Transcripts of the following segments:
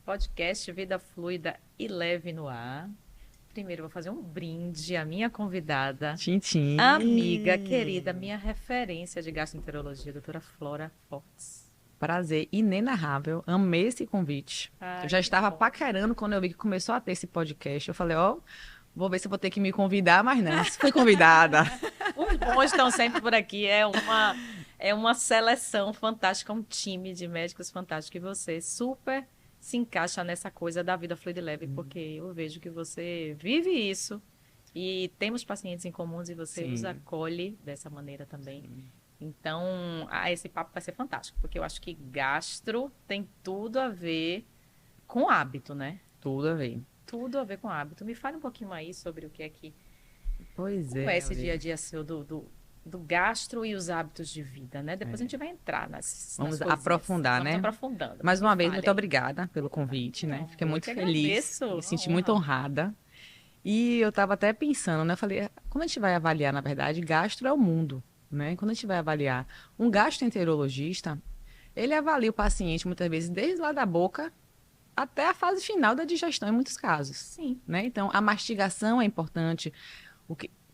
podcast Vida Fluida e Leve no Ar. Primeiro, vou fazer um brinde à minha convidada, Tchim. amiga, querida, minha referência de gastroenterologia, doutora Flora Fortes. Prazer inenarrável, amei esse convite. Ai, eu já que estava bom. paquerando quando eu vi que começou a ter esse podcast. Eu falei, vou ver se eu vou ter que me convidar, mas não, fui convidada. Os bons estão sempre por aqui, é uma seleção fantástica, um time de médicos fantástico e você super se encaixa nessa coisa da vida fluida e leve, porque eu vejo que você vive isso e temos pacientes em comuns e você os acolhe dessa maneira também. Então, esse papo vai ser fantástico, porque eu acho que gastro tem tudo a ver com hábito, né? Tudo a ver. Tudo a ver com hábito. Me fale um pouquinho aí sobre o que é que Pois como é esse dia a dia seu do gastro e os hábitos de vida, né? Depois a gente vai entrar Vamos coisinhas. aprofundar, Vamos né? aprofundando. Mais uma vez, Fale muito aí. obrigada pelo convite, né? Fiquei Eu muito que feliz, agradeço, me senti uma muito honra. honrada. E eu estava até pensando, né? Eu falei, como a gente vai avaliar, na verdade, gastro é o mundo, né? Quando a gente vai avaliar um gastroenterologista, ele avalia o paciente muitas vezes desde lá da boca até a fase final da digestão, em muitos casos. Sim. Né? Então, a mastigação é importante.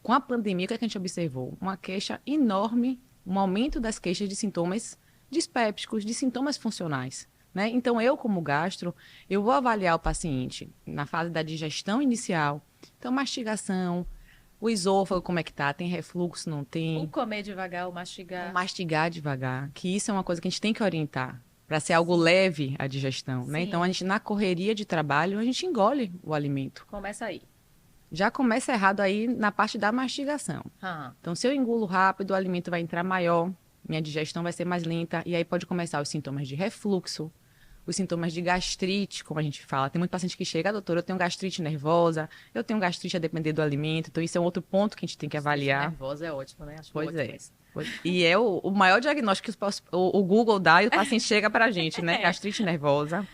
Com a pandemia, o que a gente observou? Uma queixa enorme, um aumento das queixas de sintomas dispépticos, de sintomas funcionais. Né? Então, eu, como gastro, eu vou avaliar o paciente na fase da digestão inicial. Então, mastigação, o esôfago, como é que tá? Tem refluxo, não tem? O comer devagar, o mastigar. O mastigar devagar, que isso é uma coisa que a gente tem que orientar para ser algo leve a digestão, né? Sim. Então, a gente, na correria de trabalho, a gente engole o alimento. Começa aí. Já começa errado aí na parte da mastigação. Então, se eu engulo rápido, o alimento vai entrar maior, minha digestão vai ser mais lenta, e aí pode começar os sintomas de refluxo, os sintomas de gastrite, como a gente fala. Tem muito paciente que chega, doutor, eu tenho gastrite nervosa, eu tenho gastrite a depender do alimento, então isso é um outro ponto que a gente tem que avaliar. Nervosa é ótimo, né? Acho Pois ótimo é. isso. E é o maior diagnóstico que o Google dá e o paciente chega para a gente, né? Gastrite nervosa.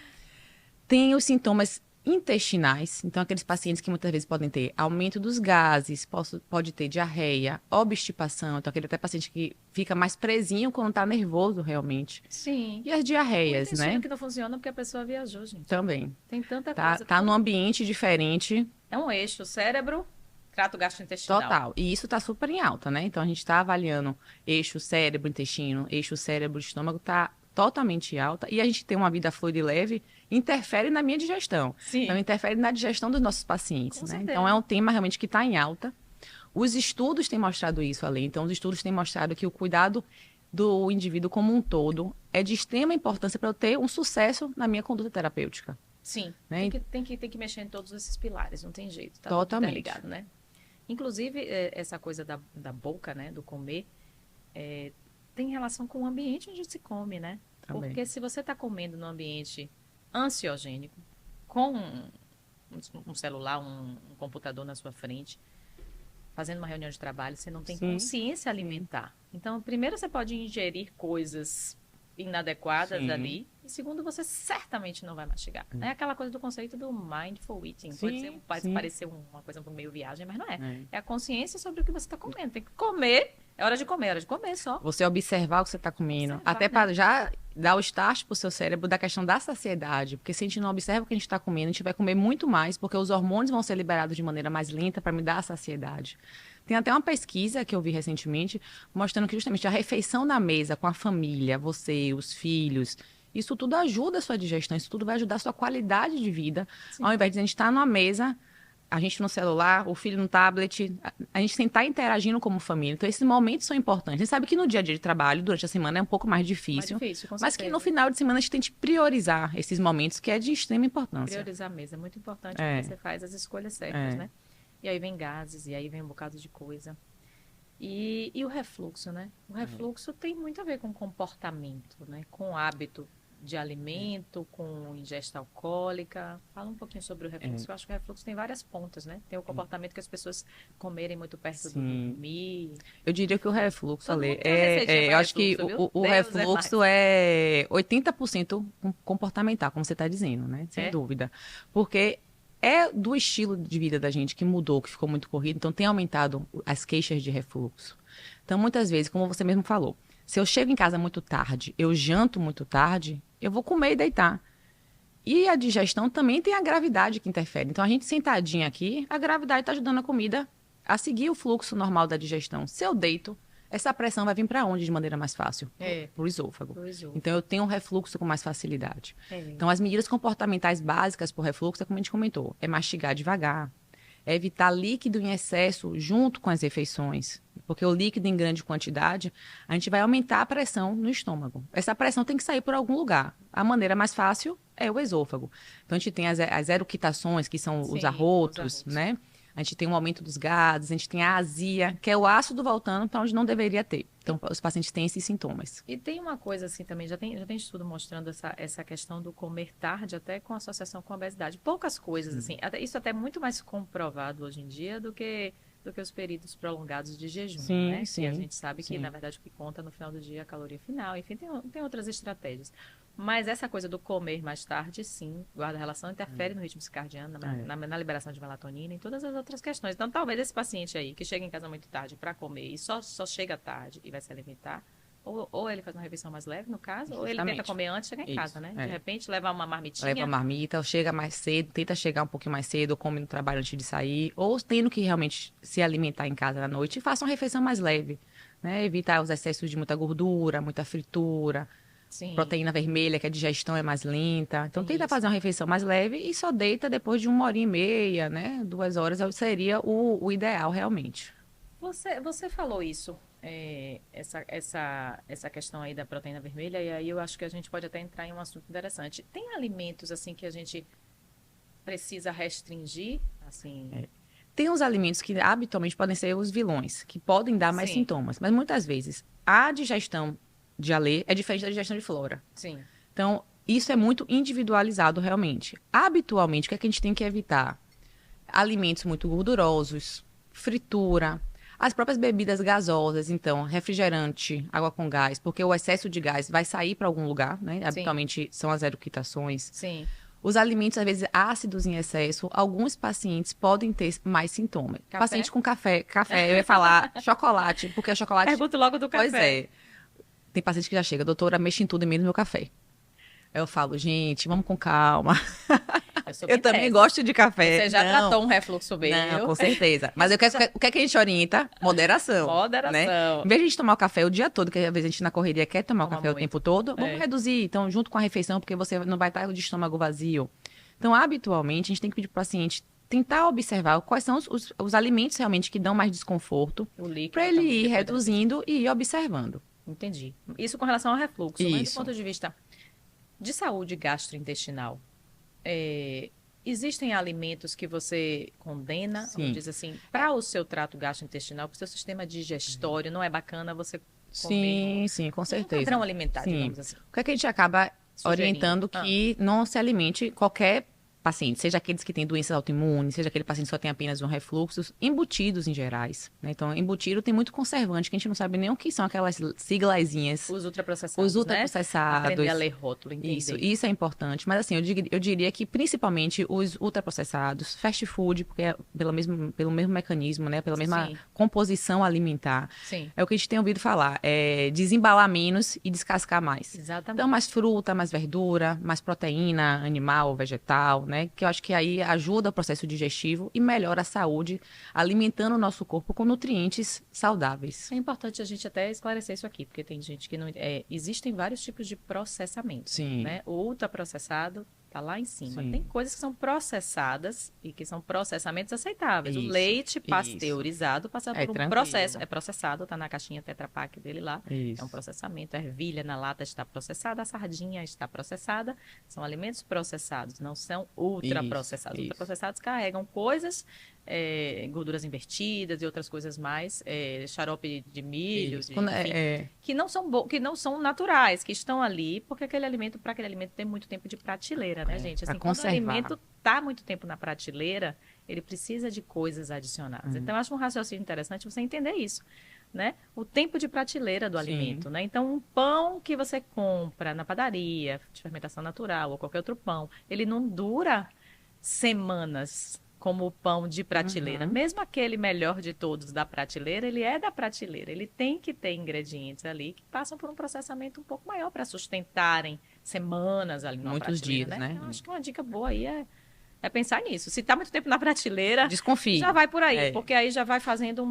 Tem os sintomas intestinais, então aqueles pacientes que muitas vezes podem ter aumento dos gases, pode ter diarreia, obstipação, então aquele até paciente que fica mais presinho quando está nervoso realmente. Sim. E as diarreias, O intestino né? que não funciona porque a pessoa viajou, gente. Também. Tem tanta Tá, coisa. tá num ambiente diferente. É um eixo, cérebro, trato gastrointestinal. Total. E isso está super em alta, né? Então a gente está avaliando eixo cérebro-intestino, eixo cérebro-estômago, está totalmente alta. E a gente tem uma vida fluida e leve, interfere na minha digestão. Sim. Então interfere na digestão dos nossos pacientes, Com né? certeza. Então é um tema realmente que está em alta. Os estudos têm mostrado isso além. Então os estudos têm mostrado que o cuidado do indivíduo como um todo é de extrema importância para eu ter um sucesso na minha conduta terapêutica. Sim, Né? tem que mexer em todos esses pilares, não tem jeito. Tá Totalmente. tudo interligado, né? Inclusive, essa coisa da boca, né, do comer, tem relação com o ambiente onde se come, né? Também. Porque se você está comendo num ambiente ansiogênico, com um celular, um computador na sua frente, fazendo uma reunião de trabalho, você não tem consciência alimentar. Então, primeiro você pode ingerir coisas inadequadas ali, e segundo, você certamente não vai mastigar. É aquela coisa do conceito do mindful eating. Pode parecer uma coisa meio viagem, mas não é. É a consciência sobre o que você está comendo. Tem que comer, é hora de comer só. Você observar o que você está comendo. Observar, até para já dar o start para o seu cérebro da questão da saciedade. Porque se a gente não observa o que a gente está comendo, a gente vai comer muito mais, porque os hormônios vão ser liberados de maneira mais lenta para me dar a saciedade. Tem até uma pesquisa que eu vi recentemente, mostrando que justamente a refeição na mesa com a família, você, os filhos, isso tudo ajuda a sua digestão, isso tudo vai ajudar a sua qualidade de vida. Sim. Ao invés de a gente estar numa mesa, a gente no celular, o filho no tablet, a gente tentar interagindo como família. Então, esses momentos são importantes. A gente sabe que no dia a dia de trabalho, durante a semana, é um pouco mais difícil. Mas que no final de semana a gente tente priorizar esses momentos, que é de extrema importância. Priorizar a mesa é muito importante, porque você faz as escolhas certas, né? E aí vem gases, e aí vem um bocado de coisa. E o refluxo, né? O refluxo tem muito a ver com comportamento, né? Com hábito de alimento, com ingesta alcoólica. Fala um pouquinho sobre o refluxo. Eu acho que o refluxo tem várias pontas, né? Tem o comportamento que as pessoas comerem muito perto do dormir. Eu diria que o refluxo, Ale, eu acho que o refluxo é 80% comportamental, como você está dizendo, né? Sem dúvida. Porque é do estilo de vida da gente que mudou, que ficou muito corrido, então tem aumentado as queixas de refluxo. Então, muitas vezes, como você mesmo falou, se eu chego em casa muito tarde, eu janto muito tarde, eu vou comer e deitar. E a digestão também tem a gravidade que interfere. Então, a gente sentadinha aqui, a gravidade está ajudando a comida a seguir o fluxo normal da digestão. Se eu deito, essa pressão vai vir para onde de maneira mais fácil? Para o esôfago. Então, eu tenho um refluxo com mais facilidade. Então, as medidas comportamentais básicas para o refluxo, é como a gente comentou, é mastigar devagar, é evitar líquido em excesso junto com as refeições, porque o líquido em grande quantidade, a gente vai aumentar a pressão no estômago. Essa pressão tem que sair por algum lugar. A maneira mais fácil é o esôfago. Então, a gente tem as eructações, que são os arrotos, né? A gente tem um aumento dos gases, a gente tem a azia, que é o ácido voltando para onde não deveria ter. Então, os pacientes têm esses sintomas. E tem uma coisa assim também, já tem estudo mostrando essa questão do comer tarde, até com associação com a obesidade. Poucas coisas, assim, isso até é muito mais comprovado hoje em dia do que os períodos prolongados de jejum, né? Sim, que a gente sabe que, na verdade, o que conta no final do dia é a caloria final. Enfim, tem outras estratégias. Mas essa coisa do comer mais tarde, sim, guarda relação, interfere no ritmo circadiano, na liberação de melatonina e todas as outras questões. Então, talvez esse paciente aí, que chega em casa muito tarde para comer e só chega tarde e vai se alimentar, ou ele faz uma refeição mais leve, no caso, ou ele tenta comer antes de chegar em casa, né? De repente, levar uma marmitinha. Leva uma marmita, ou chega mais cedo, tenta chegar um pouquinho mais cedo, ou come no trabalho antes de sair, ou tendo que realmente se alimentar em casa na noite, faça uma refeição mais leve, né? Evitar os excessos de muita gordura, muita fritura, proteína vermelha, que a digestão é mais lenta. Então, tenta fazer uma refeição mais leve e só deita depois de 1h30, né? 2 horas seria o ideal, realmente. Você falou isso, essa questão aí da proteína vermelha, e aí eu acho que a gente pode até entrar em um assunto interessante. Tem alimentos, assim, que a gente precisa restringir, assim... Tem uns alimentos que habitualmente podem ser os vilões, que podem dar mais sintomas, mas muitas vezes a digestão de Alê é diferente da digestão de Flora. Sim. Então, isso é muito individualizado realmente. Habitualmente, o que é que a gente tem que evitar? Alimentos muito gordurosos, fritura, as próprias bebidas gasosas, então, refrigerante, água com gás, porque o excesso de gás vai sair para algum lugar, né? Habitualmente são as eructações. Sim. Os alimentos, às vezes, ácidos em excesso, alguns pacientes podem ter mais sintomas. Café? Paciente com café, eu ia falar chocolate, porque o chocolate... Pergunto logo do café. Pois é. Tem paciente que já chega, doutora, mexe em tudo e menos no meu café. Eu falo, gente, vamos com calma. Eu também gosto de café. Você já tratou um refluxo meu. Não, com certeza. Mas o que é que a gente orienta? Moderação. Moderação. Né? Em vez de a gente tomar o café o dia todo, que às vezes a gente na correria quer tomar o café o tempo todo, vamos reduzir. Então, junto com a refeição, porque você não vai estar de estômago vazio. Então, habitualmente, a gente tem que pedir para o paciente tentar observar quais são os alimentos realmente que dão mais desconforto, para ele ir reduzindo e ir observando. Entendi. Isso com relação ao refluxo. Mas do ponto de vista de saúde gastrointestinal, existem alimentos que você condena, ou diz assim, para o seu trato gastrointestinal, para o seu sistema digestório, não é bacana você comer? Sim, com certeza. Um padrão alimentar, digamos assim. O que é que a gente acaba orientando que não se alimente qualquer paciente, seja aqueles que têm doenças autoimunes, seja aquele paciente que só tem apenas um refluxo, embutidos em gerais, né? Então, embutido tem muito conservante, que a gente não sabe nem o que são aquelas siglazinhas. Os ultraprocessados, né? Aprender a ler rótulo, entender. Isso é importante. Mas, assim, eu diria que, principalmente, os ultraprocessados, fast food, porque é pelo mesmo mecanismo, né? Pela mesma composição alimentar. Sim. É o que a gente tem ouvido falar. É desembalar menos e descascar mais. Exatamente. Então, mais fruta, mais verdura, mais proteína animal, vegetal, né? Que eu acho que aí ajuda o processo digestivo e melhora a saúde, alimentando o nosso corpo com nutrientes saudáveis. É importante a gente até esclarecer isso aqui, porque tem gente que não... existem vários tipos de processamento. Sim. Né? O ultraprocessado está lá em cima. Tem coisas que são processadas e que são processamentos aceitáveis. O leite pasteurizado passa por um processo. É processado, está na caixinha Tetra Pak dele lá. É um processamento. A ervilha na lata está processada, a sardinha está processada. São alimentos processados, não são ultraprocessados. Ultraprocessados carregam coisas, gorduras invertidas e outras coisas mais, xarope de milho, que não são naturais, que estão ali, porque para aquele alimento tem muito tempo de prateleira, né, gente? Assim, quando o alimento está muito tempo na prateleira, ele precisa de coisas adicionadas. Então, eu acho um raciocínio interessante você entender isso, né? O tempo de prateleira do alimento, né? Então, um pão que você compra na padaria, de fermentação natural, ou qualquer outro pão, ele não dura semanas como o pão de prateleira. Mesmo aquele melhor de todos da prateleira, ele é da prateleira. Ele tem que ter ingredientes ali que passam por um processamento um pouco maior para sustentarem semanas ali numa Muitos prateleira, dias, né? Eu acho que uma dica boa aí é pensar nisso. Se tá muito tempo na prateleira, Desconfie. já vai por aí, porque aí já vai fazendo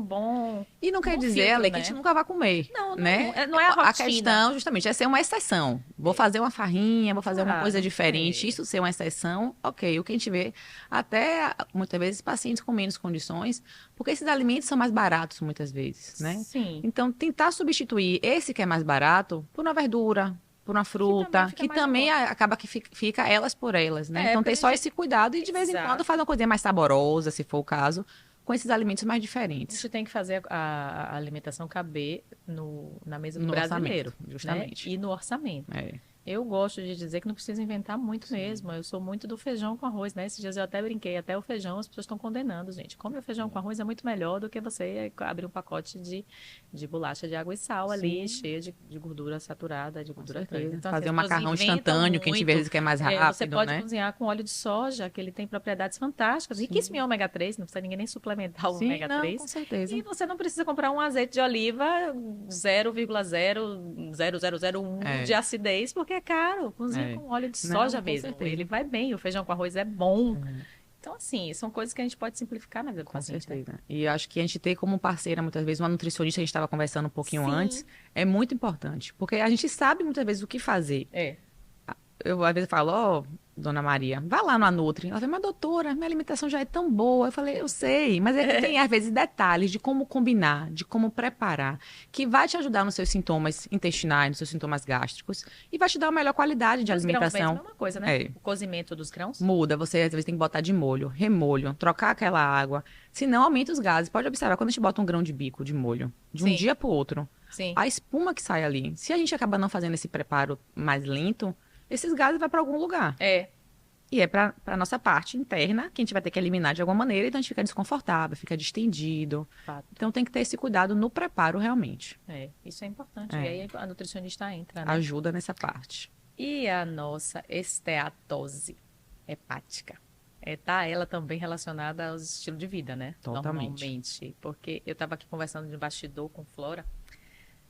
E não quer dizer, filtro, Ale, que a gente nunca vai comer. Não, né? não é a rotina. A questão, justamente, é ser uma exceção. Vou fazer uma farrinha, vou fazer uma coisa diferente. Isso ser uma exceção, ok. O que a gente vê, até muitas vezes, pacientes com menos condições, porque esses alimentos são mais baratos, muitas vezes, né? Sim. Então, tentar substituir esse que é mais barato por uma verdura, por uma fruta, que também acaba que fica elas por elas, né? Então, ter só esse cuidado e, de vez em quando, fazer uma coisinha mais saborosa, se for o caso, com esses alimentos mais diferentes. A gente tem que fazer a alimentação caber na mesa do brasileiro. Orçamento, justamente. Né? E no orçamento. Eu gosto de dizer que não precisa inventar muito mesmo. Eu sou muito do feijão com arroz, né? Esses dias eu até brinquei, até o feijão as pessoas estão condenando, gente. Comer o feijão com arroz é muito melhor do que você abrir um pacote de bolacha de água e sal ali, cheia de gordura saturada, de gordura trans. Então, fazer um macarrão instantâneo, que a gente vê que é mais rápido, você pode cozinhar com óleo de soja, que ele tem propriedades fantásticas, riquíssimo em ômega 3, não precisa ninguém nem suplementar o ômega 3. Com certeza. E você não precisa comprar um azeite de oliva 0,00001 de acidez, porque é caro. Cozinha com óleo de soja mesmo. Ele vai bem, o feijão com arroz é bom. Então, assim, são coisas que a gente pode simplificar na vida do paciente. Com certeza. Né? E eu acho que a gente ter como parceira, muitas vezes, uma nutricionista, a gente estava conversando um pouquinho antes, é muito importante. Porque a gente sabe, muitas vezes, o que fazer. Eu, às vezes, falo, dona Maria, vá lá no Nutri. Ela fala, mas doutora, minha alimentação já é tão boa. Eu falei, eu sei, mas tem, às vezes, detalhes de como combinar, de como preparar, que vai te ajudar nos seus sintomas intestinais, nos seus sintomas gástricos, e vai te dar uma melhor qualidade de alimentação. Grãos mesmo é uma coisa, né? O cozimento dos grãos. Muda, você às vezes tem que botar de molho, remolho, trocar aquela água, senão aumenta os gases. Pode observar, quando a gente bota um grão de bico de molho, de um dia para o outro, a espuma que sai ali, se a gente acaba não fazendo esse preparo mais lento, esses gases vão para algum lugar. E é para a nossa parte interna, que a gente vai ter que eliminar de alguma maneira, então a gente fica desconfortável, fica distendido. Então tem que ter esse cuidado no preparo realmente. Isso é importante. E aí a nutricionista entra, né? Ajuda nessa parte. E a nossa esteatose hepática? Tá ela também relacionada aos estilos de vida, né? Totalmente. Normalmente. Porque eu estava aqui conversando de bastidor com Flora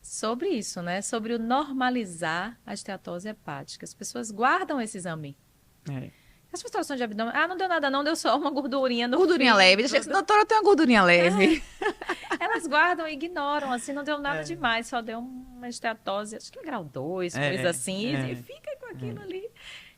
sobre isso, né? Sobre o normalizar a esteatose hepática. As pessoas guardam esse exame. As pessoas estão de abdômen. Não deu nada não, deu só uma gordurinha no Gordurinha leve. Doutora, eu tenho uma gordurinha leve. Elas guardam e ignoram, assim, não deu nada demais, só deu uma esteatose, acho que é grau 2, coisa assim, e fica com aquilo ali.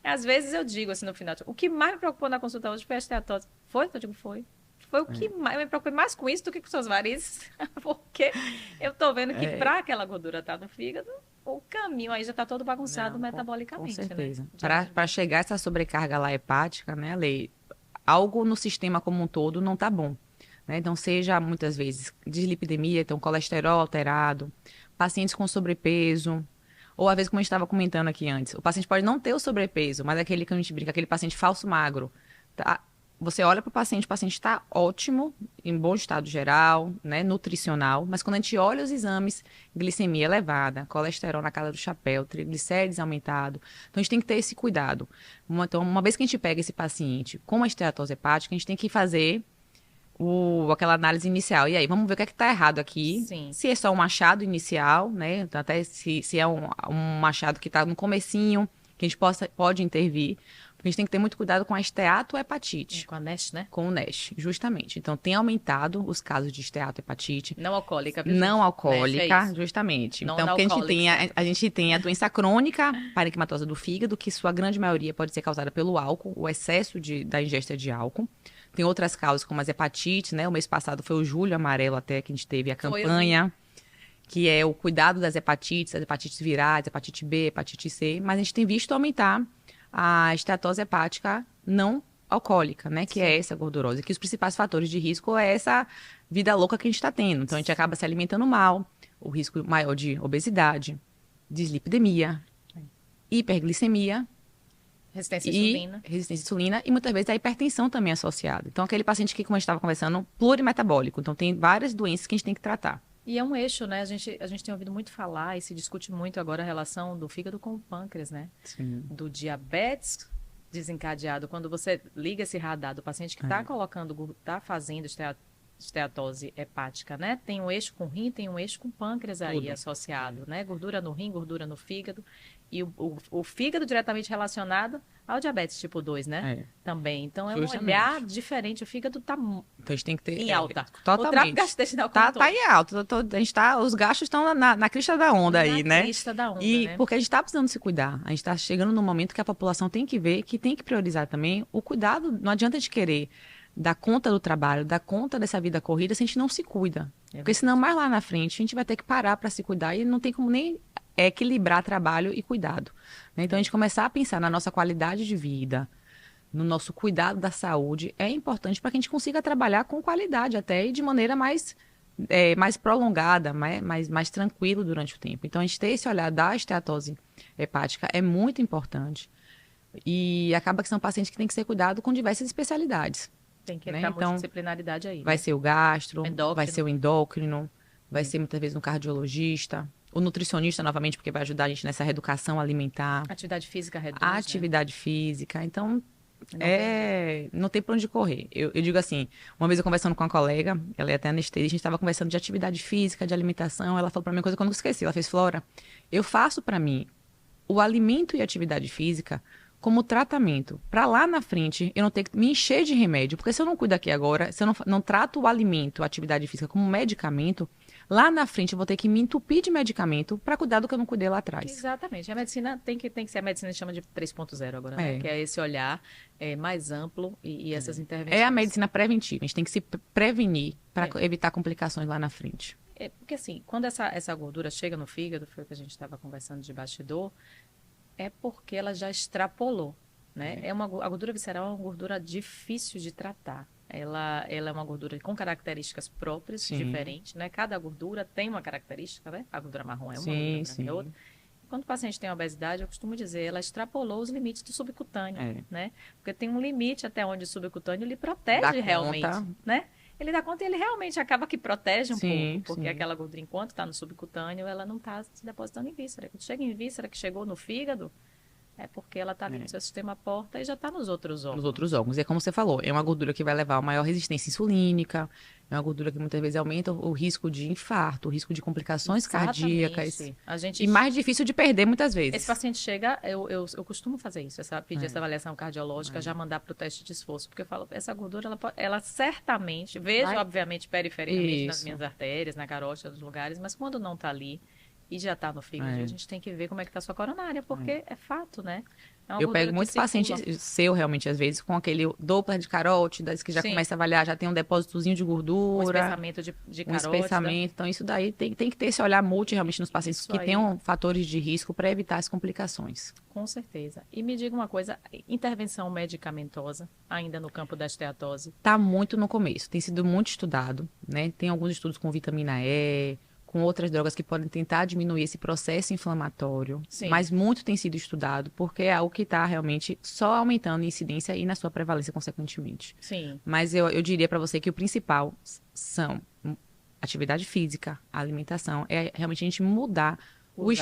Às vezes eu digo assim no final, o que mais me preocupou na consulta hoje foi a esteatose. Foi? Eu digo, foi. Foi o que mais, eu me preocupei mais com isso do que com suas varizes, porque eu tô vendo que para aquela gordura estar no fígado, o caminho aí já está todo bagunçado metabolicamente. Com certeza. Né? Para chegar a essa sobrecarga lá hepática, né, Lei? Algo no sistema como um todo não tá bom. Né? Então, seja muitas vezes dislipidemia, então colesterol alterado, pacientes com sobrepeso, ou às vezes, como a gente estava comentando aqui antes, o paciente pode não ter o sobrepeso, mas aquele que a gente brinca, aquele paciente falso magro, tá? Você olha para o paciente está ótimo, em bom estado geral, né, nutricional, mas quando a gente olha os exames, glicemia elevada, colesterol na casa do chapéu, triglicérides aumentado, então a gente tem que ter esse cuidado. Então, uma vez que a gente pega esse paciente com uma esteatose hepática, a gente tem que fazer aquela análise inicial. E aí, vamos ver o que é que está errado aqui. Se é só um achado inicial, né, até se é um achado que está no comecinho, que a gente pode intervir. Porque a gente tem que ter muito cuidado com a esteatohepatite. Com a NASH, né? Com o NASH, justamente. Então, tem aumentado os casos de esteatohepatite. Não alcoólica, viu, não alcoólica, justamente. Então, porque a gente tem a doença crônica parenquimatosa do fígado, que sua grande maioria pode ser causada pelo álcool, o excesso da ingesta de álcool. Tem outras causas, como as hepatites, né? O mês passado foi o Julho Amarelo até que a gente teve a campanha, que é o cuidado das hepatites, as hepatites virais, hepatite B, hepatite C. Mas a gente tem visto aumentar a esteatose hepática não alcoólica, né? Que é essa gordurosa. Que os principais fatores de risco é essa vida louca que a gente está tendo. Então, a gente acaba se alimentando mal, o risco maior de obesidade, dislipidemia, hiperglicemia, resistência à insulina e muitas vezes a hipertensão também associada. Então, aquele paciente que, como a gente estava conversando, plurimetabólico. Então, tem várias doenças que a gente tem que tratar. E é um eixo, né? A gente tem ouvido muito falar e se discute muito agora a relação do fígado com o pâncreas, né? Sim. Do diabetes desencadeado. Quando você liga esse radar do paciente que está colocando, está fazendo esteatose hepática, né? Tem um eixo com rim, tem um eixo com pâncreas aí Tudo. associado, né? Gordura no rim, gordura no fígado. E o fígado diretamente relacionado ao diabetes tipo 2, né? É, Também. Então, é um justamente. olhar diferente. O fígado está Então a gente tem que ter. em alta. O tráfego Totalmente. gastrointestinal como um Tá todo. em alta. A gente tá, os gastos estão na crista da onda aí, Na né? crista da onda, E né? porque a gente está precisando se cuidar. A gente está chegando num momento que a população tem que ver que tem que priorizar também o cuidado. Não adianta a gente querer dar conta do trabalho, dar conta dessa vida corrida se a gente não se cuida. Porque senão, mais lá na frente, a gente vai ter que parar para se cuidar e não tem como nem equilibrar trabalho e cuidado. Né? Então, a gente começar a pensar na nossa qualidade de vida, no nosso cuidado da saúde, é importante para que a gente consiga trabalhar com qualidade até e de maneira mais prolongada, mais tranquilo durante o tempo. Então, a gente ter esse olhar da esteatose hepática é muito importante. E acaba que são pacientes que têm que ser cuidados com diversas especialidades. Tem que né? entrar Então, multidisciplinaridade aí. Vai né? ser o gastro, Endócrino. vai ser o endócrino, vai ser muitas vezes um cardiologista, o nutricionista novamente, porque vai ajudar a gente nessa reeducação alimentar. Atividade física reduz, A atividade física. Então, Não não tem para onde correr. Eu digo assim, uma vez eu conversando com uma colega, ela é até anestesista, a gente estava conversando de atividade física, de alimentação, ela falou para mim uma coisa que eu nunca esqueci. Ela fez: Flora, eu faço para mim o alimento e a atividade física como tratamento, para lá na frente eu não ter que me encher de remédio, porque se eu não cuido aqui agora, se eu não trato o alimento, a atividade física como medicamento, lá na frente eu vou ter que me entupir de medicamento para cuidar do que eu não cuidei lá atrás. Exatamente. A medicina tem que ser a medicina que chama de 3.0 agora, né? Que é esse olhar mais amplo e essas intervenções. É a medicina preventiva, a gente tem que se prevenir para evitar complicações lá na frente. Porque assim, quando essa gordura chega no fígado, foi o que a gente estava conversando de bastidor, é porque ela já extrapolou, né? A gordura visceral é uma gordura difícil de tratar. Ela é uma gordura com características próprias, diferentes, né? Cada gordura tem uma característica, né? A gordura marrom é uma, a gordura branca é outra. Quando o paciente tem obesidade, eu costumo dizer, ela extrapolou os limites do subcutâneo, né? Porque tem um limite até onde o subcutâneo lhe protege realmente, né? Ele dá conta e ele realmente acaba que protege um pouco, porque aquela gordura, enquanto está no subcutâneo, ela não está se depositando em víscera. Quando chega em víscera, que chegou no fígado, é porque ela está ali no seu sistema porta e já está nos outros órgãos. Nos outros órgãos. E é como você falou, é uma gordura que vai levar a maior resistência insulínica, é uma gordura que muitas vezes aumenta o risco de infarto, o risco de complicações cardíacas. E mais difícil de perder muitas vezes. Esse paciente chega, eu costumo fazer isso, pedir essa avaliação cardiológica, já mandar para o teste de esforço, porque eu falo, essa gordura, ela certamente, vejo obviamente perifericamente nas minhas artérias, na carótida, nos lugares, mas quando não está ali, e já está no fígado, a gente tem que ver como é que está a sua coronária, porque é fato, né? Eu pego muitos pacientes seu, realmente, às vezes, com aquele Doppler de carótidas, que já começa a avaliar, já tem um depósitozinho de gordura. Um espessamento de carótida. Um espessamento. Então, isso daí tem que ter esse olhar multi, realmente, nos pacientes que tenham fatores de risco para evitar as complicações. Com certeza. E me diga uma coisa, intervenção medicamentosa, ainda no campo da esteatose? Está muito no começo, tem sido muito estudado, né? Tem alguns estudos com vitamina E, com outras drogas que podem tentar diminuir esse processo inflamatório. Mas muito tem sido estudado, porque é algo que está realmente só aumentando em incidência e na sua prevalência, consequentemente. Mas eu diria para você que o principal são atividade física, alimentação, é realmente a gente mudar os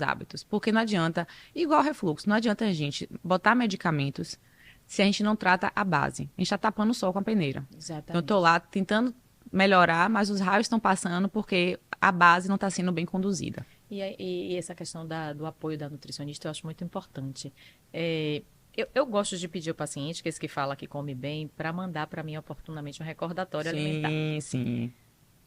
hábitos. Porque não adianta, igual refluxo, não adianta a gente botar medicamentos se a gente não trata a base. A gente está tapando o sol com a peneira. Exatamente. Então, eu estou lá tentando melhorar, mas os raios estão passando porque a base não está sendo bem conduzida. E essa questão do apoio da nutricionista eu acho muito importante. Eu gosto de pedir ao paciente, que esse que fala que come bem, para mandar para mim oportunamente um recordatório alimentar. Sim.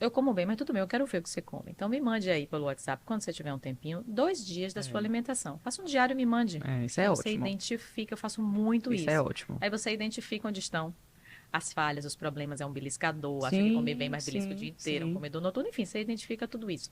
Eu como bem, mas tudo bem, eu quero ver o que você come. Então me mande aí pelo WhatsApp, quando você tiver um tempinho, 2 dias da sua alimentação. Faça um diário e me mande. Isso é ótimo. Você identifica, eu faço muito isso. Isso é ótimo. Aí você identifica onde estão as falhas, os problemas, é um beliscador, acha que comer bem, mas belisca o dia inteiro, um comedor noturno, enfim, você identifica tudo isso.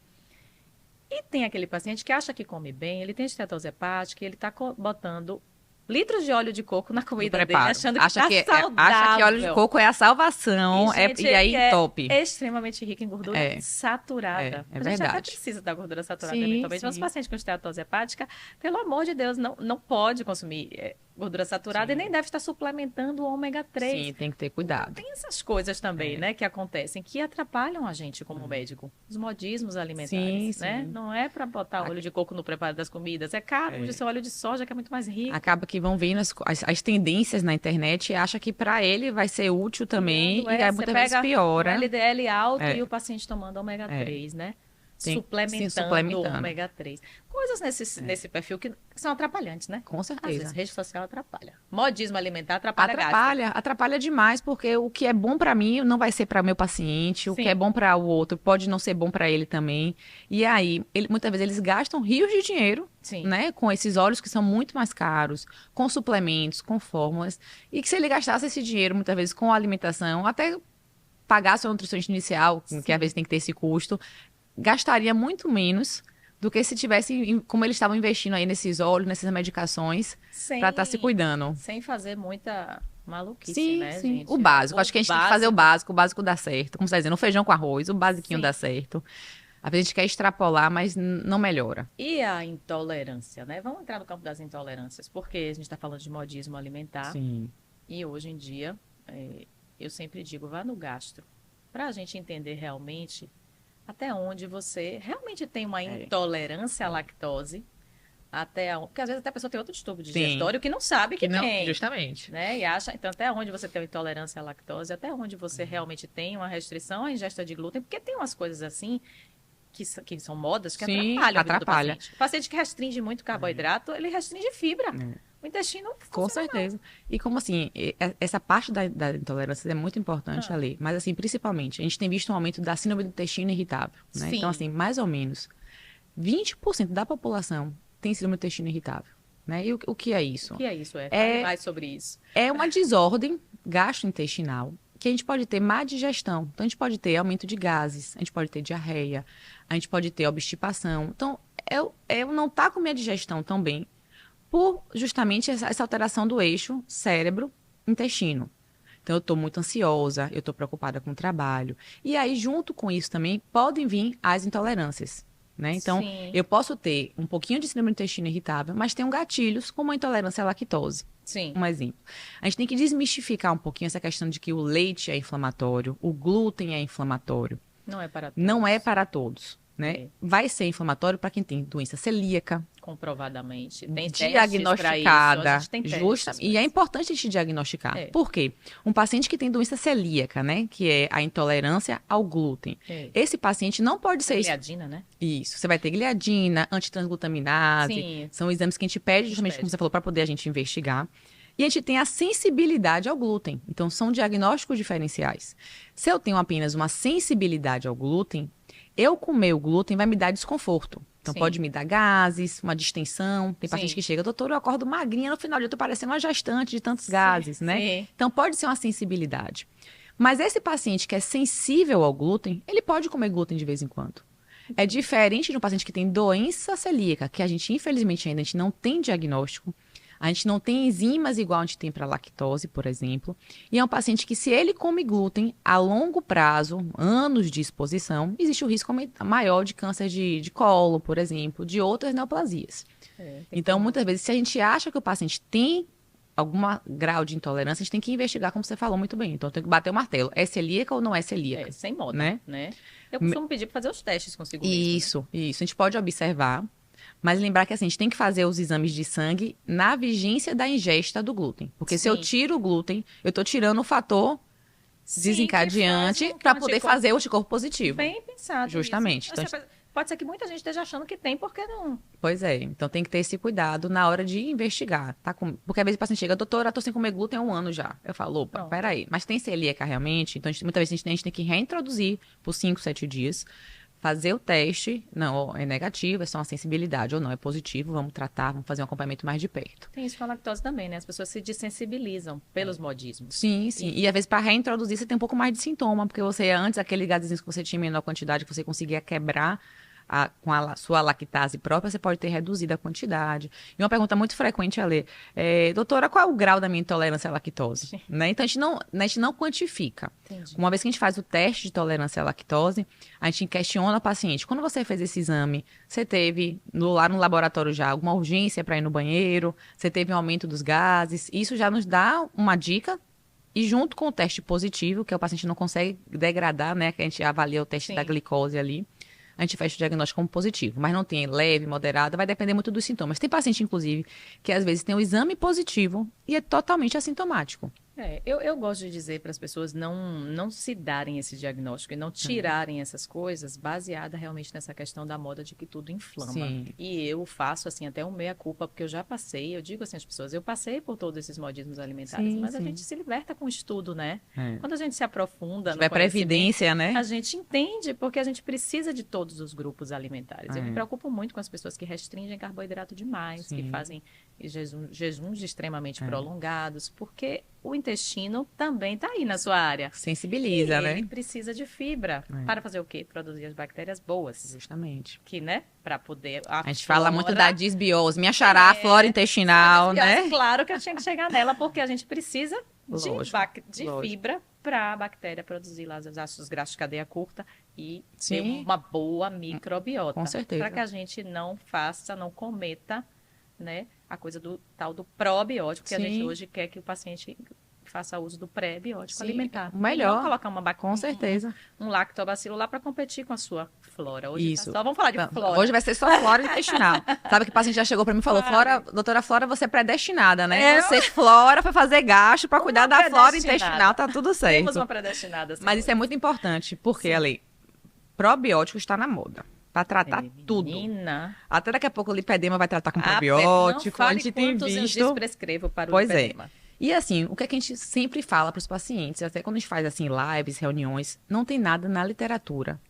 E tem aquele paciente que acha que come bem, ele tem esteatose hepática, ele está botando litros de óleo de coco na comida dele, achando que está saudável. Acha que óleo de coco é a salvação, e aí top. É extremamente rico em gordura saturada. É a verdade. gente até precisa da gordura saturada eventualmente, mas os pacientes com esteatose hepática, pelo amor de Deus, não pode consumir gordura saturada, e nem deve estar suplementando o ômega 3. Sim, tem que ter cuidado. Tem essas coisas também, né, que acontecem, que atrapalham a gente como médico. Os modismos alimentares, Sim, né? sim. Não é para botar óleo de coco no preparo das comidas, é caro de ser óleo de soja, que é muito mais rico. Acaba que vão vendo as tendências na internet e acha que para ele vai ser útil também, e aí muitas vezes piora. Um LDL alto e o paciente tomando ômega 3, né? Suplementando ômega 3. Coisas nesse perfil que são atrapalhantes, né? Com certeza. Às vezes, rede social atrapalha. Modismo alimentar atrapalha. Atrapalha demais, porque o que é bom para mim não vai ser para meu paciente, o que é bom para o outro pode não ser bom para ele também. E aí, muitas vezes eles gastam rios de dinheiro, né, com esses óleos que são muito mais caros, com suplementos, com fórmulas, e que se ele gastasse esse dinheiro muitas vezes com alimentação, até pagar sua nutricionista inicial, que às vezes tem que ter esse custo, gastaria muito menos do que se tivesse, como eles estavam investindo aí nesses óleos, nessas medicações, para estar se cuidando. Sem fazer muita maluquice, sim, né, sim. gente? O básico. Acho que a gente tem que fazer o básico dá certo. Como você está dizendo, o feijão com arroz, o basiquinho dá certo. Às vezes a gente quer extrapolar, mas não melhora. E a intolerância, né? Vamos entrar no campo das intolerâncias, porque a gente está falando de modismo alimentar. Sim. E hoje em dia, eu sempre digo, vá no gastro, para a gente entender realmente até onde você realmente tem uma intolerância à lactose, porque às vezes até a pessoa tem outro distúrbio digestório que não sabe que tem. Justamente. Né? E acha, então, até onde você tem uma intolerância à lactose, até onde você realmente tem uma restrição à ingesta de glúten, porque tem umas coisas assim que são modas que atrapalham a vida do paciente. O paciente que restringe muito carboidrato, ele restringe fibra. O intestino com certeza. E como assim, essa parte da intolerância é muito importante ali. Mas assim, principalmente, a gente tem visto um aumento da síndrome do intestino irritável. Né? Então, assim, mais ou menos 20% da população tem síndrome do intestino irritável. Né? E o que é isso? O que é isso? Fale mais sobre isso. É uma desordem gastrointestinal que a gente pode ter má digestão. Então, a gente pode ter aumento de gases, a gente pode ter diarreia, a gente pode ter obstipação. Então, eu não tá com minha digestão tão bem por justamente essa alteração do eixo cérebro-intestino. Então, eu estou muito ansiosa, eu estou preocupada com o trabalho. E aí, junto com isso também, podem vir as intolerâncias. Né? Então, eu posso ter um pouquinho de síndrome do intestino irritável, mas tenho gatilhos como a intolerância à lactose. Sim. Um exemplo. A gente tem que desmistificar um pouquinho essa questão de que o leite é inflamatório, o glúten é inflamatório. Não é para todos. Não é para todos. Né? Vai ser inflamatório para quem tem doença celíaca. Comprovadamente. Tem diagnosticada. Justa. E é importante a gente diagnosticar. Por quê? Um paciente que tem doença celíaca, né? Que é a intolerância ao glúten. Esse paciente não pode ser... Gliadina, né? Isso. Você vai ter gliadina, antitransglutaminase. Sim. São exames que a gente pede, justamente como você falou, para poder a gente investigar. E a gente tem a sensibilidade ao glúten. Então, são diagnósticos diferenciais. Se eu tenho apenas uma sensibilidade ao glúten, eu comer o glúten vai me dar desconforto. Então, pode me dar gases, uma distensão. Tem paciente que chega, doutor, eu acordo magrinha, no final do dia eu tô parecendo uma gestante de tantos gases, né? Sim. Então, pode ser uma sensibilidade. Mas esse paciente que é sensível ao glúten, ele pode comer glúten de vez em quando. É diferente de um paciente que tem doença celíaca, que a gente, infelizmente, ainda a gente não tem diagnóstico. A gente não tem enzimas igual a gente tem para lactose, por exemplo. E é um paciente que, se ele come glúten, a longo prazo, anos de exposição, existe o risco maior de câncer de colo, por exemplo, de outras neoplasias. Então, muitas vezes, se a gente acha que o paciente tem algum grau de intolerância, a gente tem que investigar, como você falou muito bem. Então, tem que bater o martelo. É celíaca ou não é celíaca? Sem moda, né? Eu costumo pedir para fazer os testes consigo mesmo. Isso. A gente pode observar. Mas lembrar que assim, a gente tem que fazer os exames de sangue na vigência da ingesta do glúten. Porque se eu tiro o glúten, eu estou tirando o fator desencadeante para poder fazer o anticorpo positivo. Bem pensado. Justamente. Então, pode ser que muita gente esteja achando que tem, porque não. Pois é. Então tem que ter esse cuidado na hora de investigar. Tá? Porque às vezes o paciente chega, doutora, estou sem comer glúten há 1 ano já. Eu falo, opa, peraí. Mas tem celíaca realmente? Então muitas vezes a gente tem que reintroduzir por 5, 7 dias. Fazer o teste, não, é negativo, é só uma sensibilidade, ou não, é positivo, vamos tratar, vamos fazer um acompanhamento mais de perto. Tem isso com a lactose também, né? As pessoas se desensibilizam pelos modismos. Sim. E às vezes para reintroduzir você tem um pouco mais de sintoma, porque você antes, aquele gasezinho que você tinha em menor quantidade, que você conseguia quebrar com a sua lactase própria, você pode ter reduzido a quantidade. E uma pergunta muito frequente, Ale, doutora, qual é o grau da minha intolerância à lactose? Né? Então, a gente não quantifica. Entendi. Uma vez que a gente faz o teste de tolerância à lactose, a gente questiona o paciente. Quando você fez esse exame, você teve lá no laboratório já alguma urgência para ir no banheiro? Você teve um aumento dos gases? Isso já nos dá uma dica. E junto com o teste positivo, que o paciente não consegue degradar, né? Que a gente avalia o teste da glicose ali, a gente fecha o diagnóstico como positivo. Mas não tem leve, moderado, vai depender muito dos sintomas. Tem paciente, inclusive, que às vezes tem o exame positivo e é totalmente assintomático. Eu gosto de dizer para as pessoas não se darem esse diagnóstico e não tirarem essas coisas baseada realmente nessa questão da moda de que tudo inflama. Sim. E eu faço assim até um meia-culpa, porque eu já passei, eu digo assim às pessoas, eu passei por todos esses modismos alimentares, mas a gente se liberta com o estudo, né? Quando a gente se aprofunda no previdência, né? A gente entende, porque a gente precisa de todos os grupos alimentares. Eu me preocupo muito com as pessoas que restringem carboidrato demais, que fazem jejuns extremamente prolongados, porque o intestino também está aí na sua área. Sensibiliza, né? Ele precisa de fibra. Para fazer o quê? Produzir as bactérias boas. Justamente. Que, né? Para poder... A gente fala muito da disbiose. Minha xará, flora intestinal, né? Claro que eu tinha que chegar nela, porque a gente precisa de fibra para a bactéria produzir lá os ácidos graxos de cadeia curta e ter uma boa microbiota. Com certeza. Para que a gente não cometa, né, a coisa do tal do probiótico, que a gente hoje quer que o paciente faça uso do pré-biótico alimentar. Melhor. Não colocar uma com certeza. Um lactobacilo lá para competir com a sua flora. Hoje vamos falar de flora. Hoje vai ser só flora intestinal. Sabe que o paciente já chegou para mim e falou, doutora Flora, você é predestinada, né? Você flora foi fazer gasto para cuidar da flora intestinal, tá tudo certo. Temos uma predestinada. Mas isso é muito importante, porque, Ale, probiótico está na moda. Para tratar tudo. Até daqui a pouco o lipedema vai tratar com probiótico. A gente tem visto. Eu prescrevo para o lipedema. E assim, o que a gente sempre fala para os pacientes, até quando a gente faz assim lives, reuniões, não tem nada na literatura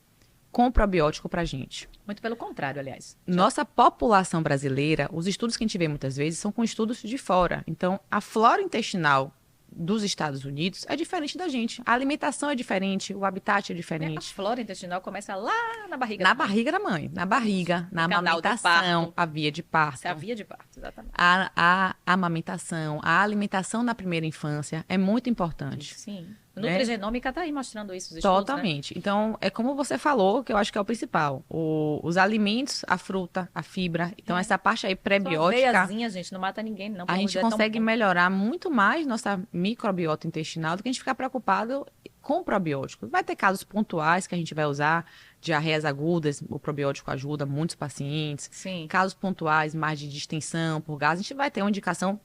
com probiótico pra gente. Muito pelo contrário, aliás. Nossa população brasileira, os estudos que a gente vê muitas vezes são com estudos de fora. Então, a flora intestinal dos Estados Unidos é diferente da gente. A alimentação é diferente, o habitat é diferente. A flora intestinal começa lá na barriga da mãe. Na barriga da mãe, na barriga, na amamentação, a via de parto. A via de parto, exatamente. A amamentação, a alimentação na primeira infância é muito importante. Sim. Nutrigenômica está aí mostrando isso. Os estudos, totalmente. Né? Então, é como você falou, que eu acho que é o principal. Os alimentos, a fruta, a fibra. Então, essa parte aí pré-biótica... Veiazinha, gente, não mata ninguém, não. A gente consegue melhorar muito mais nossa microbiota intestinal do que a gente ficar preocupado com probióticos. Vai ter casos pontuais que a gente vai usar, diarreias agudas, o probiótico ajuda muitos pacientes. Sim. Casos pontuais, mais de distensão por gás, a gente vai ter uma indicação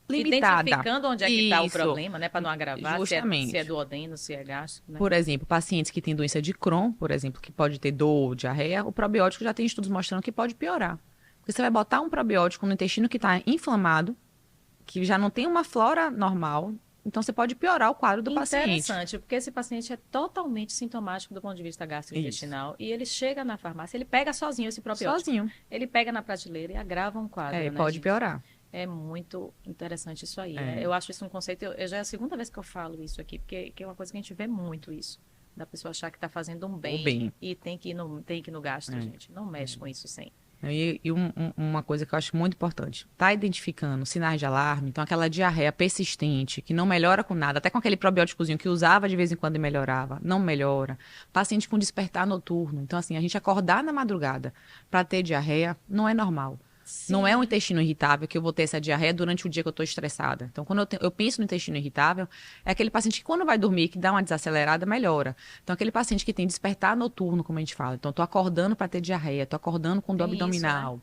limitada. Identificando onde é que está o problema, né? Para não agravar, justamente. Se é duodeno, se é gástrico. Né? Por exemplo, pacientes que têm doença de Crohn, por exemplo, que pode ter dor, diarreia, o probiótico já tem estudos mostrando que pode piorar. Porque você vai botar um probiótico no intestino que está inflamado, que já não tem uma flora normal, então você pode piorar o quadro do paciente. Interessante, porque esse paciente é totalmente sintomático do ponto de vista gastrointestinal. E ele chega na farmácia, ele pega sozinho esse probiótico. Sozinho. Ele pega na prateleira e agrava um quadro, né, pode piorar. É muito interessante isso aí. Né? Eu acho isso um conceito... Já é a segunda vez que eu falo isso aqui, porque é uma coisa que a gente vê muito isso. Da pessoa achar que está fazendo um bem e tem que ir no gasto, gente. Não mexe com isso sem. E uma coisa que eu acho muito importante. Tá identificando sinais de alarme. Então, aquela diarreia persistente, que não melhora com nada. Até com aquele probióticozinho que usava de vez em quando e melhorava. Não melhora. Paciente com despertar noturno. Então, assim, a gente acordar na madrugada para ter diarreia não é normal. Sim. Não é um intestino irritável que eu vou ter essa diarreia durante o dia que eu estou estressada. Então, quando eu penso no intestino irritável, é aquele paciente que quando vai dormir, que dá uma desacelerada, melhora. Então, aquele paciente que tem despertar noturno, como a gente fala. Então, estou acordando para ter diarreia, estou acordando com dor abdominal.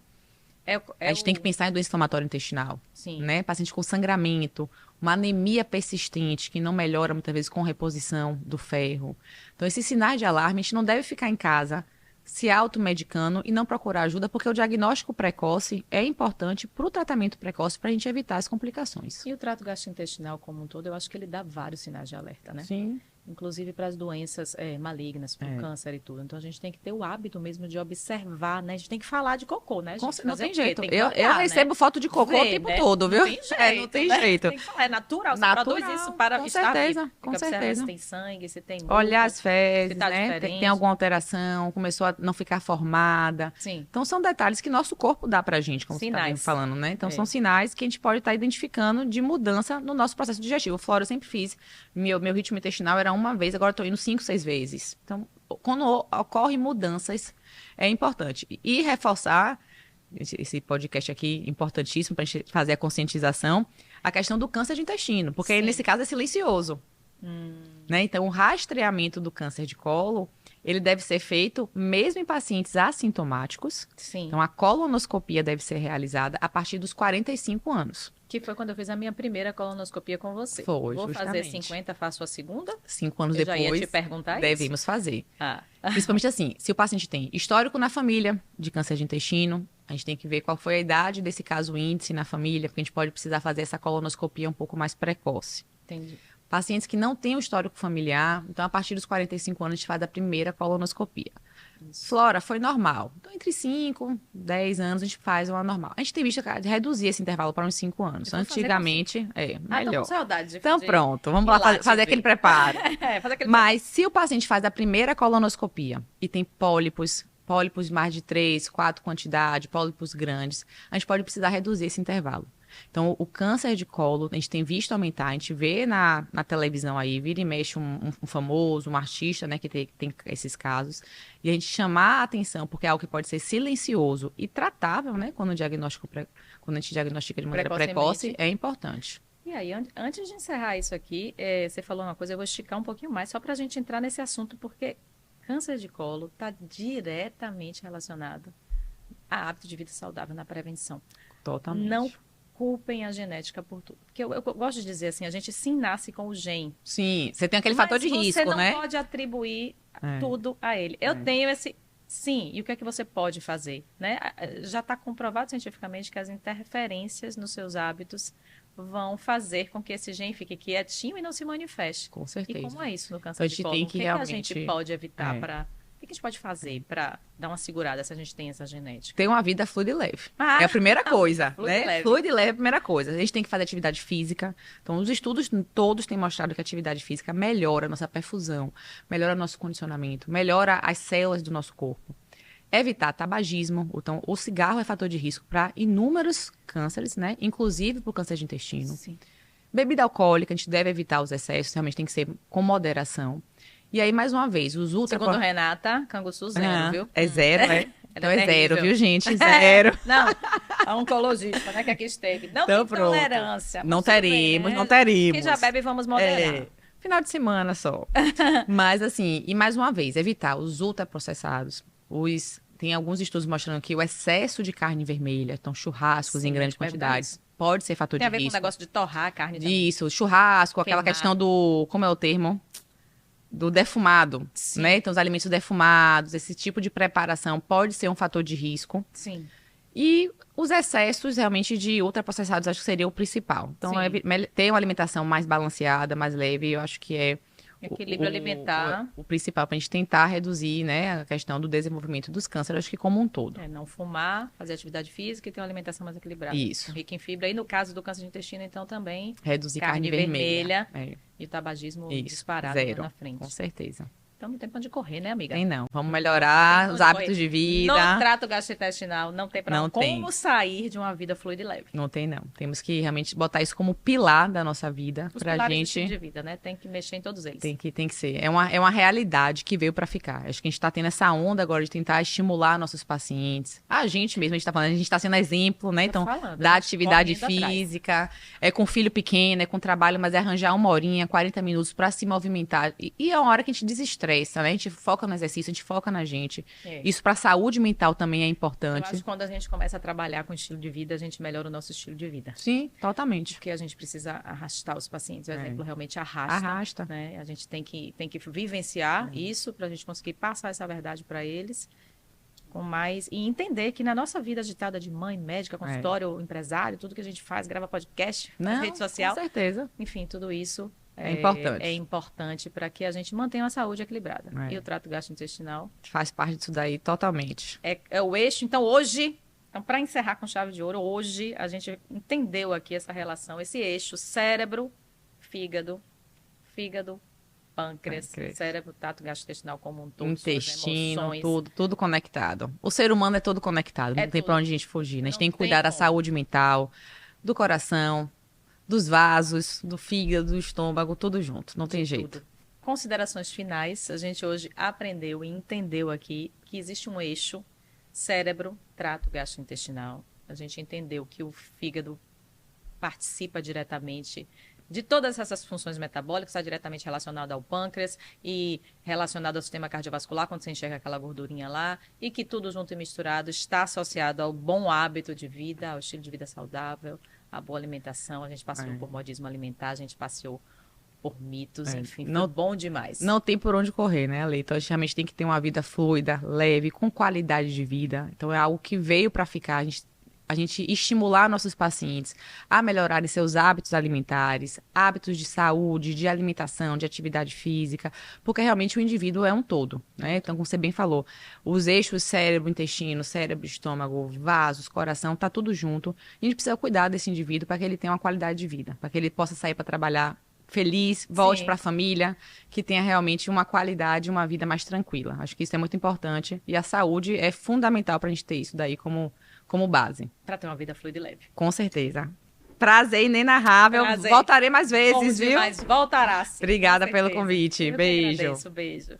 Né? A gente tem que pensar em doença inflamatória intestinal. Sim. Né? Paciente com sangramento, uma anemia persistente, que não melhora muitas vezes com reposição do ferro. Então, esses sinais de alarme, a gente não deve ficar em casa se automedicando e não procurar ajuda, porque o diagnóstico precoce é importante para o tratamento precoce, para a gente evitar as complicações. E o trato gastrointestinal como um todo, eu acho que ele dá vários sinais de alerta, né? Sim. inclusive para as doenças malignas, para o câncer e tudo. Então, a gente tem que ter o hábito mesmo de observar, né? A gente tem que falar de cocô, né, gente? Não tem jeito. Tem que Eu olhar, recebo foto de cocô o tempo todo, viu? Não tem jeito, não tem né? jeito. Tem que falar, é natural. Você produz isso para com estar certeza, vivo. Tem com que observar certeza. se tem sangue, se tem muco, Olhar as fezes, se tá né? diferente. Tem alguma alteração, começou a não ficar formada. Sim. Então, são detalhes que nosso corpo dá pra gente, como Sinais. você está falando, né? Então, são sinais que a gente pode estar identificando de mudança no nosso processo digestivo. Flora, eu sempre fiz. Meu ritmo intestinal era uma vez, agora estou indo 5, 6 vezes. Então, quando ocorrem mudanças, é importante. E reforçar, esse podcast aqui, importantíssimo para a gente fazer a conscientização, a questão do câncer de intestino, porque nesse caso é silencioso. Né? Então, o rastreamento do câncer de colo, ele deve ser feito mesmo em pacientes assintomáticos. Sim. Então, a colonoscopia deve ser realizada a partir dos 45 anos. Que foi quando eu fiz a minha primeira colonoscopia com você. Foi, Vou justamente. fazer 50, faço a segunda? 5 anos eu depois, já ia te perguntar devemos isso. fazer. Ah. Principalmente assim, se o paciente tem histórico na família de câncer de intestino, a gente tem que ver qual foi a idade desse caso índice na família, porque a gente pode precisar fazer essa colonoscopia um pouco mais precoce. Entendi. Pacientes que não têm o histórico familiar, então a partir dos 45 anos a gente faz a primeira colonoscopia. Isso. Flora, foi normal. Então, entre 5, 10 anos a gente faz uma normal. A gente tem visto de reduzir esse intervalo para uns 5 anos. Antigamente, melhor. Tô com saudade então, pronto, vamos lá fazer aquele preparo. Mas se o paciente faz a primeira colonoscopia e tem pólipos mais de 3, 4 quantidade, pólipos grandes, a gente pode precisar reduzir esse intervalo. Então, o câncer de colo, a gente tem visto aumentar, a gente vê na televisão aí, vira e mexe um famoso, um artista, né, que tem esses casos, e a gente chamar a atenção, porque é algo que pode ser silencioso e tratável, né, quando a gente diagnostica de maneira precoce, é importante. E aí, antes de encerrar isso aqui, você falou uma coisa, eu vou esticar um pouquinho mais, só para a gente entrar nesse assunto, porque câncer de colo está diretamente relacionado a hábito de vida saudável na prevenção. Totalmente. Não culpem a genética por tudo. Porque eu gosto de dizer assim, a gente sim nasce com o gene. Sim, você tem aquele fator de risco, né? Você não pode atribuir tudo a ele. Eu tenho esse... Sim, e o que é que você pode fazer? Né? Já está comprovado cientificamente que as interferências nos seus hábitos vão fazer com que esse gene fique quietinho e não se manifeste. Com certeza. E como é isso no câncer de colo? O que a gente pode evitar para... O que a gente pode fazer para dar uma segurada se a gente tem essa genética? Ter uma vida fluida e leve. É a primeira coisa, né? Fluida e leve é a primeira coisa. A gente tem que fazer atividade física. Então, os estudos todos têm mostrado que a atividade física melhora a nossa perfusão, melhora nosso condicionamento, melhora as células do nosso corpo. Evitar tabagismo. Então, o cigarro é fator de risco para inúmeros cânceres, né? Inclusive para o câncer de intestino. Sim. Bebida alcoólica, a gente deve evitar os excessos, realmente tem que ser com moderação. E aí, mais uma vez, os Segundo Renata, Canguçu zero, viu? É zero, é? Então é zero, viu, gente? Zero. Não, a oncologista, né, que aqui esteve. Não tem tolerância. Não teremos, não teremos. Quem já bebe, vamos moderar. Final de semana só. Mas assim, e mais uma vez, evitar os ultraprocessados. Tem alguns estudos mostrando que o excesso de carne vermelha, então churrascos em grandes quantidades, pode ser fator de risco. Tem a ver com o negócio de torrar a carne também. Isso, churrasco, aquela questão do... Como é o termo? Do defumado, né? Então, os alimentos defumados, esse tipo de preparação pode ser um fator de risco. Sim. E os excessos, realmente, de ultraprocessados, acho que seria o principal. Então, ter uma alimentação mais balanceada, mais leve, eu acho que é equilíbrio alimentar. O principal para a gente tentar reduzir, né, a questão do desenvolvimento dos cânceres, acho que como um todo. Não fumar, fazer atividade física e ter uma alimentação mais equilibrada. Isso. Rica em fibra. E no caso do câncer de intestino, então, também... Reduzir carne vermelha. E o tabagismo Isso, disparado zero, lá na frente. Com certeza. Então não tem pra onde correr, né, amiga? Tem não. Vamos melhorar os hábitos de vida. No trato gastrointestinal não tem pra como sair de uma vida fluida e leve. Não tem, não. Temos que realmente botar isso como pilar da nossa vida. Os pra pilares gente... do estilo de vida, né? Tem que mexer em todos eles. Tem que ser. É uma realidade que veio pra ficar. Acho que a gente tá tendo essa onda agora de tentar estimular nossos pacientes. A gente mesmo, a gente tá sendo exemplo, né? Então, da atividade física, com filho pequeno, com trabalho, mas arranjar 1 horinha, 40 minutos pra se movimentar. E é uma hora que a gente desestressa, né? A gente foca no exercício, a gente foca na gente. Isso para a saúde mental também é importante. Eu acho que quando a gente começa a trabalhar com estilo de vida, a gente melhora o nosso estilo de vida. Sim, totalmente. Porque a gente precisa arrastar os pacientes. O exemplo realmente arrasta. Arrasta. Né? A gente tem que vivenciar isso para a gente conseguir passar essa verdade para eles. E entender que na nossa vida agitada de mãe, médica, consultório, empresário, tudo que a gente faz, grava podcast, rede social. Com certeza. Enfim, tudo isso É importante para que a gente mantenha a saúde equilibrada. É. E o trato gastrointestinal Faz parte disso daí totalmente. é o eixo. Então, hoje, para encerrar com chave de ouro, hoje a gente entendeu aqui essa relação, esse eixo cérebro, fígado, pâncreas, cérebro, trato gastrointestinal como um todo, intestino, tudo conectado. O ser humano é todo conectado, não tem para onde a gente fugir, né? A gente tem que cuidar da saúde mental, do coração, dos vasos, do fígado, do estômago, tudo junto, não tem jeito. Tudo. Considerações finais, a gente hoje aprendeu e entendeu aqui que existe um eixo cérebro, trato gastrointestinal. A gente entendeu que o fígado participa diretamente de todas essas funções metabólicas, está diretamente relacionado ao pâncreas e relacionado ao sistema cardiovascular, quando você enxerga aquela gordurinha lá, e que tudo junto e misturado está associado ao bom hábito de vida, ao estilo de vida saudável, à boa alimentação. A gente passeou por modismo alimentar, a gente passeou por mitos, enfim, foi bom demais. Não tem por onde correr, né, Ale? Então, a gente realmente tem que ter uma vida fluida, leve, com qualidade de vida. Então, é algo que veio para ficar. A gente estimular nossos pacientes a melhorarem seus hábitos alimentares, hábitos de saúde, de alimentação, de atividade física, porque realmente o indivíduo é um todo, né? Então, como você bem falou, os eixos cérebro, intestino, cérebro, estômago, vasos, coração, tá tudo junto. E a gente precisa cuidar desse indivíduo para que ele tenha uma qualidade de vida, para que ele possa sair para trabalhar feliz, volte para a família, que tenha realmente uma qualidade, uma vida mais tranquila. Acho que isso é muito importante e a saúde é fundamental para a gente ter isso daí como base. Para ter uma vida fluida e leve. Com certeza. Prazer inenarrável. Voltarei mais vezes, viu? Voltará sim. Obrigada pelo convite. Eu Beijo. que agradeço, beijo.